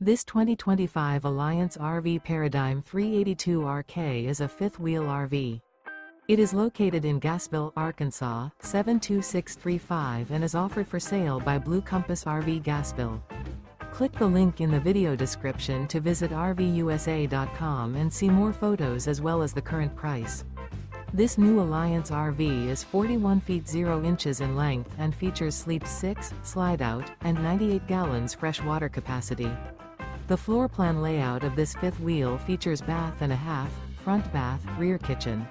This 2025 Alliance RV Paradigm 382RK is a fifth-wheel RV. It is located in Gassville, Arkansas, 72635 and is offered for sale by Blue Compass RV Gassville. Click the link in the video description to visit RVUSA.com and see more photos as well as the current price. This new Alliance RV is 41 feet 0 inches in length and features sleep 6, slide-out, and 98 gallons fresh water capacity. The floor plan layout of this fifth wheel features bath and a half, front bath, rear kitchen.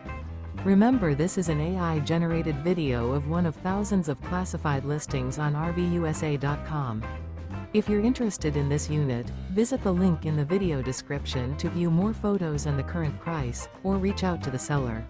Remember, this is an AI-generated video of one of thousands of classified listings on RVUSA.com. If you're interested in this unit, visit the link in the video description to view more photos and the current price, or reach out to the seller.